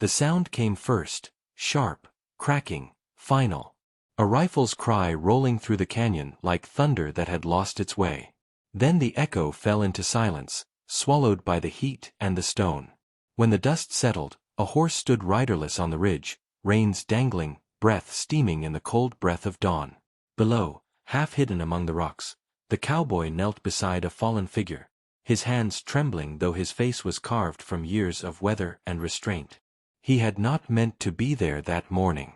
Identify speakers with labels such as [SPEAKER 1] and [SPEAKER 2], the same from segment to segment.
[SPEAKER 1] The sound came first, sharp, cracking, final. A rifle's cry rolling through the canyon like thunder that had lost its way. Then the echo fell into silence, swallowed by the heat and the stone. When the dust settled, a horse stood riderless on the ridge, reins dangling, breath steaming in the cold breath of dawn. Below, half hidden among the rocks, the cowboy knelt beside a fallen figure, his hands trembling though his face was carved from years of weather and restraint. He had not meant to be there that morning.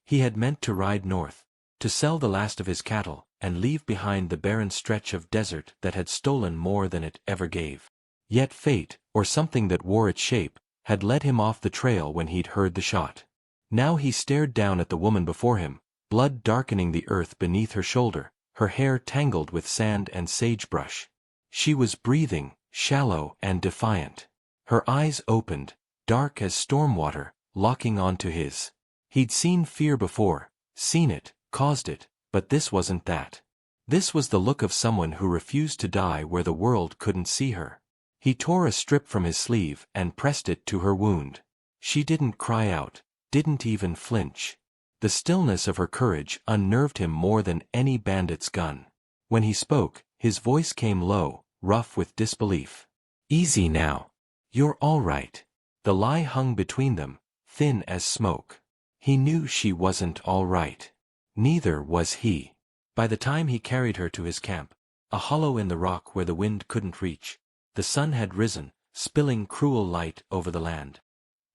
[SPEAKER 1] He had meant to ride north, to sell the last of his cattle, and leave behind the barren stretch of desert that had stolen more than it ever gave. Yet fate, or something that wore its shape, had led him off the trail when he'd heard the shot. Now he stared down at the woman before him, blood darkening the earth beneath her shoulder, her hair tangled with sand and sagebrush. She was breathing, shallow and defiant. Her eyes opened, dark as storm water, locking onto his. He'd seen fear before, seen it, caused it, but this wasn't that. This was the look of someone who refused to die where the world couldn't see her. He tore a strip from his sleeve and pressed it to her wound. She didn't cry out, didn't even flinch. The stillness of her courage unnerved him more than any bandit's gun. When he spoke, his voice came low, rough with disbelief. "Easy now. You're all right." The lie hung between them, thin as smoke. He knew she wasn't all right. Neither was he. By the time he carried her to his camp, a hollow in the rock where the wind couldn't reach, the sun had risen, spilling cruel light over the land.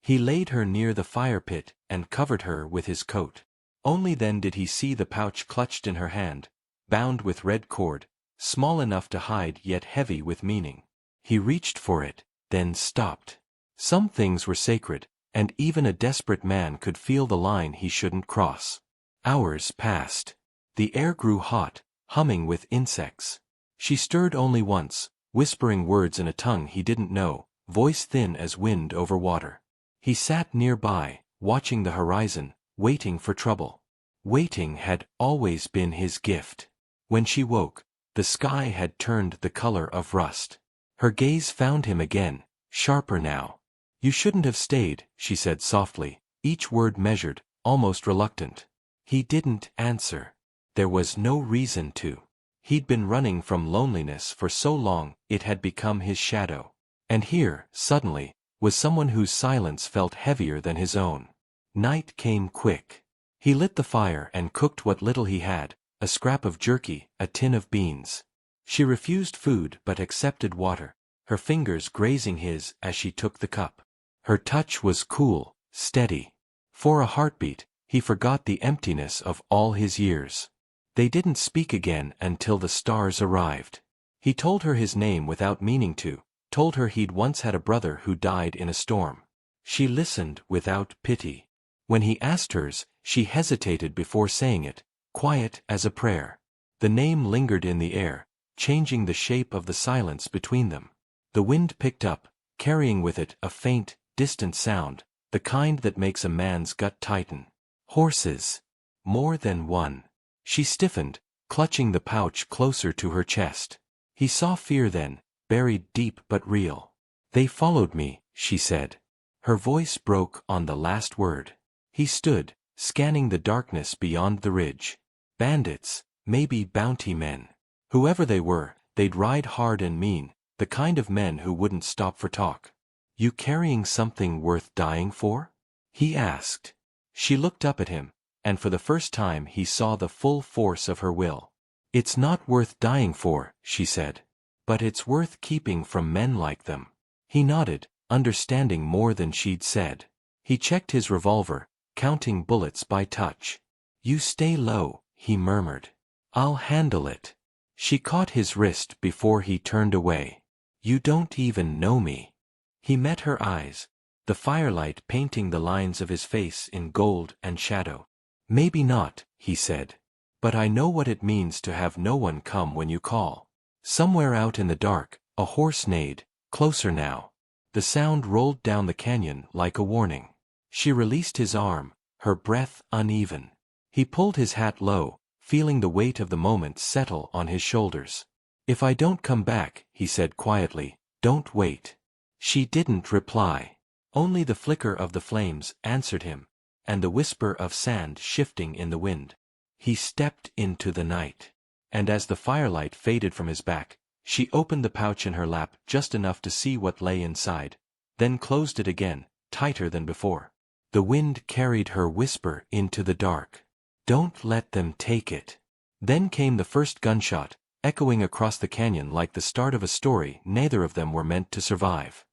[SPEAKER 1] He laid her near the fire pit and covered her with his coat. Only then did he see the pouch clutched in her hand, bound with red cord, small enough to hide yet heavy with meaning. He reached for it, then stopped. Some things were sacred, and even a desperate man could feel the line he shouldn't cross. Hours passed. The air grew hot, humming with insects. She stirred only once, whispering words in a tongue he didn't know, voice thin as wind over water. He sat nearby, watching the horizon, waiting for trouble. Waiting had always been his gift. When she woke, the sky had turned the color of rust. Her gaze found him again, sharper now. "You shouldn't have stayed," she said softly, each word measured, almost reluctant. He didn't answer. There was no reason to. He'd been running from loneliness for so long it had become his shadow. And here, suddenly, was someone whose silence felt heavier than his own. Night came quick. He lit the fire and cooked what little he had, a scrap of jerky, a tin of beans. She refused food but accepted water, her fingers grazing his as she took the cup. Her touch was cool, steady. For a heartbeat, he forgot the emptiness of all his years. They didn't speak again until the stars arrived. He told her his name without meaning to, told her he'd once had a brother who died in a storm. She listened without pity. When he asked hers, she hesitated before saying it, quiet as a prayer. The name lingered in the air, changing the shape of the silence between them. The wind picked up, carrying with it a faint, distant sound, the kind that makes a man's gut tighten. Horses. More than one. She stiffened, clutching the pouch closer to her chest. He saw fear then, buried deep but real. "They followed me," she said. Her voice broke on the last word. He stood, scanning the darkness beyond the ridge. Bandits, maybe bounty men. Whoever they were, they'd ride hard and mean, the kind of men who wouldn't stop for talk. "You carrying something worth dying for?" he asked. She looked up at him, and for the first time he saw the full force of her will. "It's not worth dying for," she said. "But it's worth keeping from men like them." He nodded, understanding more than she'd said. He checked his revolver, counting bullets by touch. "You stay low," he murmured. "I'll handle it." She caught his wrist before he turned away. "You don't even know me." He met her eyes, the firelight painting the lines of his face in gold and shadow. "Maybe not," he said. "But I know what it means to have no one come when you call." Somewhere out in the dark, a horse neighed, closer now. The sound rolled down the canyon like a warning. She released his arm, her breath uneven. He pulled his hat low, feeling the weight of the moment settle on his shoulders. "If I don't come back," he said quietly, "don't wait." She didn't reply. Only the flicker of the flames answered him, and the whisper of sand shifting in the wind. He stepped into the night. And as the firelight faded from his back, she opened the pouch in her lap just enough to see what lay inside, then closed it again, tighter than before. The wind carried her whisper into the dark. "Don't let them take it." Then came the first gunshot, echoing across the canyon like the start of a story neither of them were meant to survive.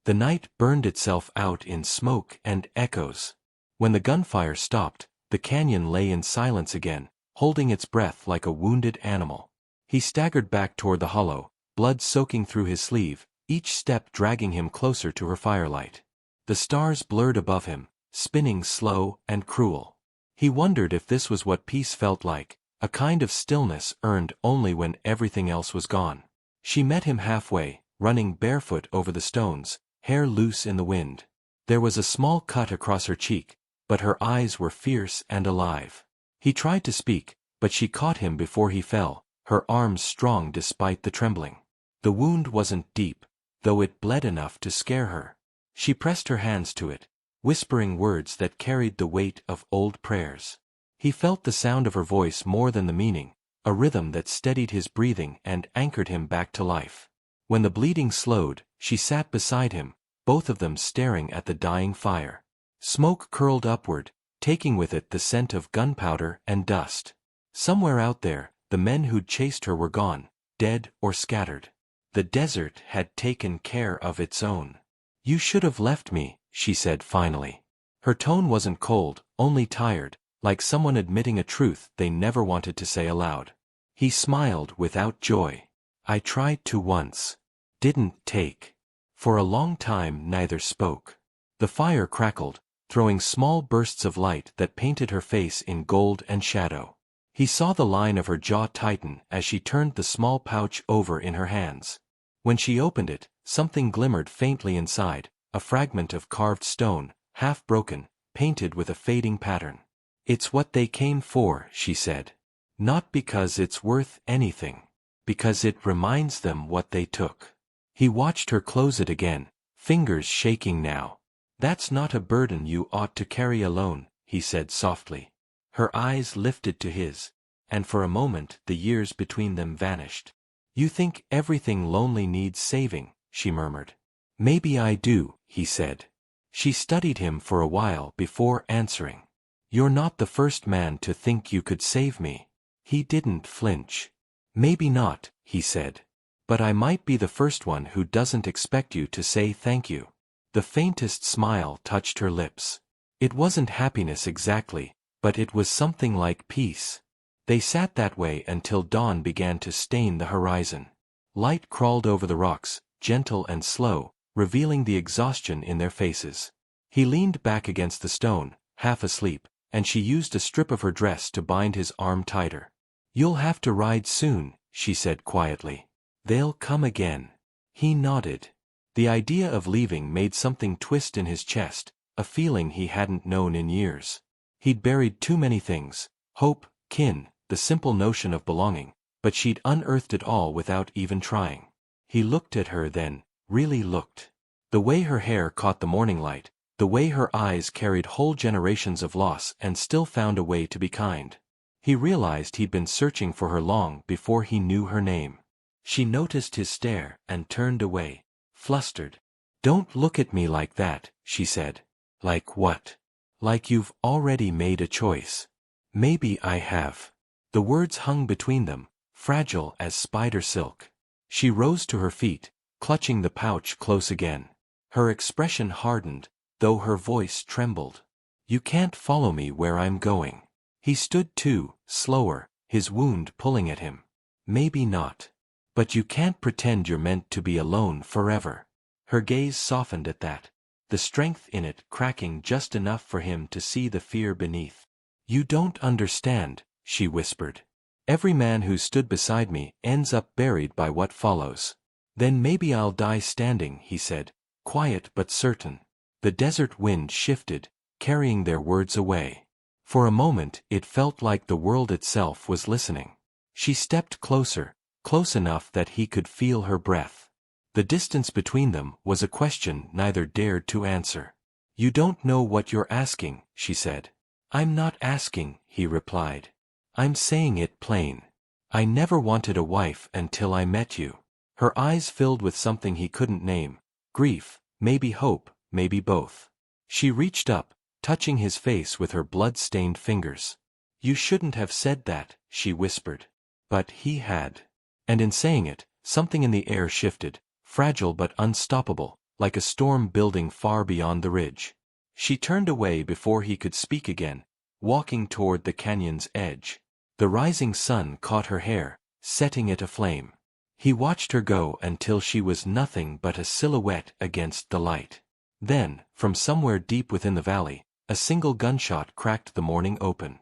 [SPEAKER 1] The night burned itself out in smoke and echoes. When the gunfire stopped, the canyon lay in silence again, holding its breath like a wounded animal. He staggered back toward the hollow, blood soaking through his sleeve, each step dragging him closer to her firelight. The stars blurred above him, spinning slow and cruel. He wondered if this was what peace felt like, a kind of stillness earned only when everything else was gone. She met him halfway, running barefoot over the stones, hair loose in the wind. There was a small cut across her cheek, but her eyes were fierce and alive. He tried to speak, but she caught him before he fell, her arms strong despite the trembling. The wound wasn't deep, though it bled enough to scare her. She pressed her hands to it, whispering words that carried the weight of old prayers. He felt the sound of her voice more than the meaning, a rhythm that steadied his breathing and anchored him back to life. When the bleeding slowed, she sat beside him, both of them staring at the dying fire. Smoke curled upward, taking with it the scent of gunpowder and dust. Somewhere out there, the men who'd chased her were gone, dead or scattered. The desert had taken care of its own. "You should have left me," she said finally. Her tone wasn't cold, only tired, like someone admitting a truth they never wanted to say aloud. He smiled without joy. "I tried to once. Didn't take." For a long time neither spoke. The fire crackled, throwing small bursts of light that painted her face in gold and shadow. He saw the line of her jaw tighten as she turned the small pouch over in her hands. When she opened it, something glimmered faintly inside, a fragment of carved stone, half broken, painted with a fading pattern. "It's what they came for," she said. "Not because it's worth anything. Because it reminds them what they took." He watched her close it again, fingers shaking now. "That's not a burden you ought to carry alone," he said softly. Her eyes lifted to his, and for a moment the years between them vanished. "You think everything lonely needs saving," she murmured. "Maybe I do," he said. She studied him for a while before answering. "You're not the first man to think you could save me." He didn't flinch. "Maybe not," he said. "But I might be the first one who doesn't expect you to say thank you." The faintest smile touched her lips. It wasn't happiness exactly, but it was something like peace. They sat that way until dawn began to stain the horizon. Light crawled over the rocks, gentle and slow, revealing the exhaustion in their faces. He leaned back against the stone, half asleep, and she used a strip of her dress to bind his arm tighter. "You'll have to ride soon," she said quietly. "They'll come again." He nodded. The idea of leaving made something twist in his chest, a feeling he hadn't known in years. He'd buried too many things, hope, kin, the simple notion of belonging, but she'd unearthed it all without even trying. He looked at her then, really looked. The way her hair caught the morning light, the way her eyes carried whole generations of loss and still found a way to be kind. He realized he'd been searching for her long before he knew her name. She noticed his stare and turned away, flustered. "Don't look at me like that," she said. "Like what?" "Like you've already made a choice." "Maybe I have." The words hung between them, fragile as spider silk. She rose to her feet, clutching the pouch close again. Her expression hardened, though her voice trembled. "You can't follow me where I'm going." He stood too, slower, his wound pulling at him. "Maybe not. But you can't pretend you're meant to be alone forever." Her gaze softened at that, the strength in it cracking just enough for him to see the fear beneath. "You don't understand," she whispered. "Every man who's stood beside me ends up buried by what follows." "Then maybe I'll die standing," he said, quiet but certain. The desert wind shifted, carrying their words away. For a moment it felt like the world itself was listening. She stepped closer, close enough that he could feel her breath. The distance between them was a question neither dared to answer. You don't know what you're asking, she said. I'm not asking, he replied. I'm saying it plain. I never wanted a wife until I met you. Her eyes filled with something he couldn't name. Grief, maybe hope, maybe both. She reached up, touching his face with her blood-stained fingers. You shouldn't have said that, she whispered. But he had. And in saying it, something in the air shifted, fragile but unstoppable, like a storm building far beyond the ridge. She turned away before he could speak again, walking toward the canyon's edge. The rising sun caught her hair, setting it aflame. He watched her go until she was nothing but a silhouette against the light. Then, from somewhere deep within the valley, a single gunshot cracked the morning open.